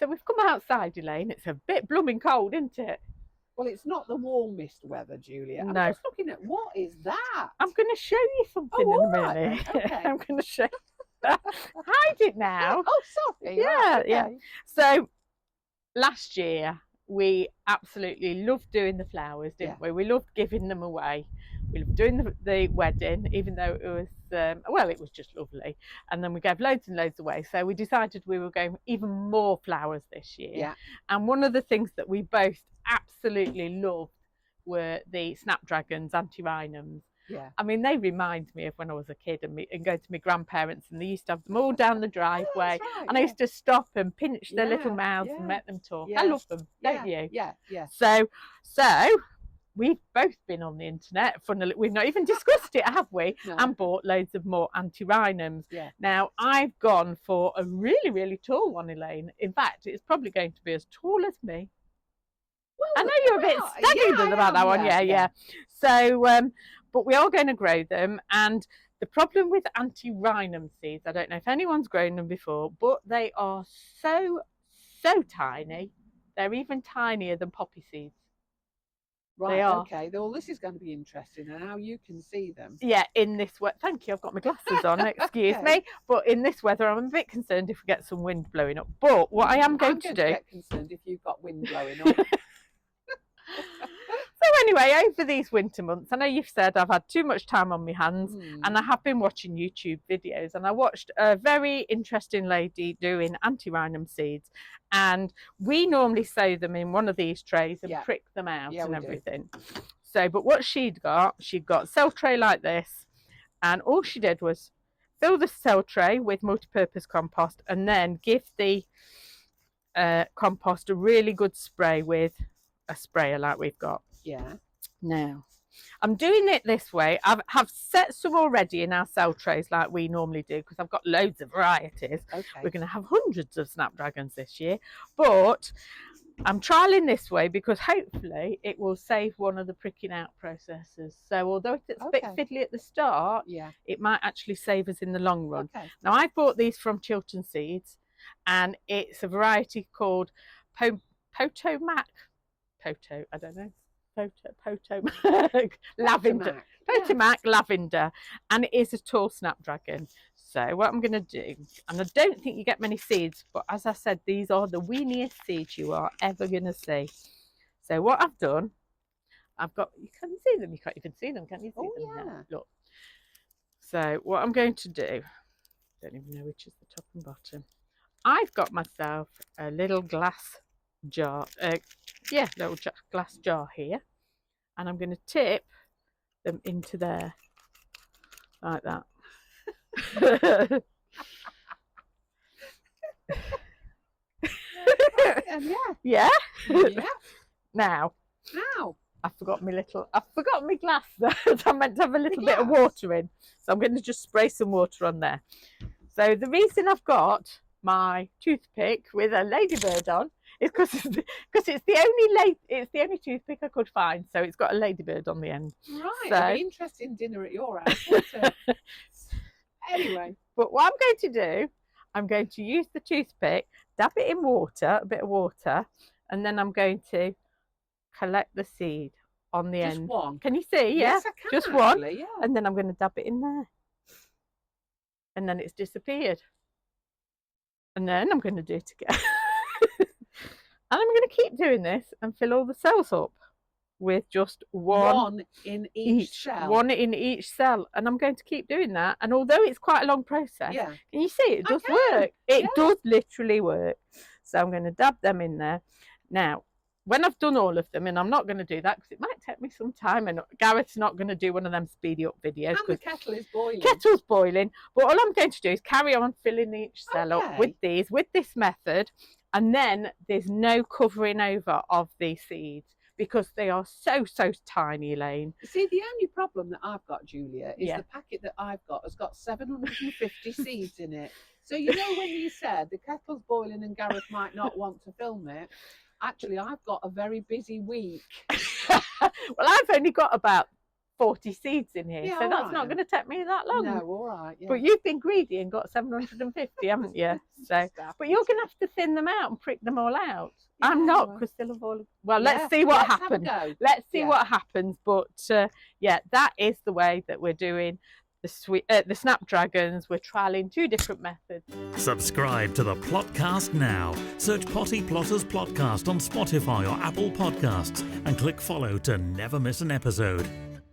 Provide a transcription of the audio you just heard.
So we've come outside, Elaine. It's a bit blooming cold, isn't it? Well, it's not the warmest weather, Julia. I'm No. just looking at what is that? I'm going to show you something Oh, in a all right minute. then. Okay. I'm going to show hide it now. Oh, sorry. Yeah, Right, okay. yeah. So last year we absolutely loved doing the flowers, didn't we? We loved giving them away. We loved doing the wedding, even though it was well, it was just lovely. And then we gave loads and loads away. So we decided we were going even more flowers this year. Yeah. And one of the things that we both absolutely loved were the Snapdragons, Antirrhinums. Yeah. I mean, they remind me of when I was a kid and go to my grandparents, and they used to have them all down the driveway. Oh, right, and I used to stop and pinch their little Yeah, mouths yeah, and make them talk. yeah, I love them, don't yeah, you? Yeah, yeah. So we've both been on the internet. Funnily, we've not even discussed it, have we? No. And bought loads of more Antirrhinums. Yeah. Now, I've gone for a really, really tall one, Elaine. In fact, it's probably going to be as tall as me. Well, I know you're a bit staggered about that one. Yeah. So, but we are going to grow them. And the problem with Antirrhinum seeds, I don't know if anyone's grown them before, but they are so tiny. They're even tinier than poppy seeds. Right, okay. Well, this is going to be interesting, and how you can see them. Yeah, in this weather. Thank you, I've got my glasses on, excuse me. But in this weather, I'm a bit concerned if we get some wind blowing up. But what I am going to do... I'm get concerned if you've got wind blowing up. So anyway, over these winter months, I know you've said I've had too much time on my hands, and I have been watching YouTube videos, and I watched a very interesting lady doing Antirrhinum seeds, and we normally sow them in one of these trays and prick them out and everything. So, but what she'd got a cell tray like this, and all she did was fill the cell tray with multi-purpose compost, and then give the compost a really good spray with a sprayer like we've got. Yeah. Now, I'm doing it this way. I have set some already in our cell trays like we normally do, because I've got loads of varieties. Okay. We're going to have hundreds of Snapdragons this year, but I'm trialing this way because hopefully it will save one of the pricking out processes. So although it's a bit fiddly at the start, it might actually save us in the long run. Now, I bought these from Chilton Seeds, and it's a variety called Potomac. I don't know. Potomac lavender. Potomac lavender, and it is a tall Snapdragon. So what I'm going to do, and I don't think you get many seeds, but as I said, these are the weeniest seeds you are ever going to see. So what I've done, I've got, you can see them, you can't even see them, can you see them now? Look. So what I'm going to do, don't even know which is the top and bottom. I've got myself a little glass jar, little glass jar here, and I'm going to tip them into there like that. Yeah. Now I forgot my glass that I meant to have a little bit of water in, so I'm going to just spray some water on there. So the reason I've got my toothpick with a ladybird on is because it's the only toothpick I could find, so it's got a ladybird on the end. Right, so, it'll be interesting dinner at your house, won't it? Anyway, but what I'm going to do, I'm going to use the toothpick, dab it in water, a bit of water, and then I'm going to collect the seed on the end. Just one? Can you see? Yes, I can. Just one. Yeah. And then I'm going to dab it in there. And then it's disappeared. And then I'm going to do it again. And I'm going to keep doing this and fill all the cells up with just one in each cell. One in each cell. And I'm going to keep doing that. And although it's quite a long process, can you see it does work? It does literally work. So I'm going to dab them in there. Now, when I've done all of them, and I'm not going to do that because it might take me some time, and Gareth's not going to do one of them speedy up videos. And the kettle is boiling. Kettle's boiling. But all I'm going to do is carry on filling each cell up with this method. And then there's no covering over of these seeds because they are so tiny, Elaine. See, the only problem that I've got, Julia, is the packet that I've got has got 750 seeds in it. So you know when you said the kettle's boiling and Gareth might not want to film it, actually I've got a very busy week. Well, I've only got about 40 seeds in here, Yeah, so all that's right not then. going to take me that long. No, all right. Yeah. But you've been greedy and got 750, haven't you? So, but you're going to have to thin them out and prick them all out. Yeah, I'm not, well. because they'll have all. Well, let's see what happens. Let's see what happens. But yeah, that is the way that we're doing the Snapdragons. We're trialing 2 different methods. Subscribe to the Plotcast now. Search Potty Plotters Plotcast on Spotify or Apple Podcasts and click follow to never miss an episode.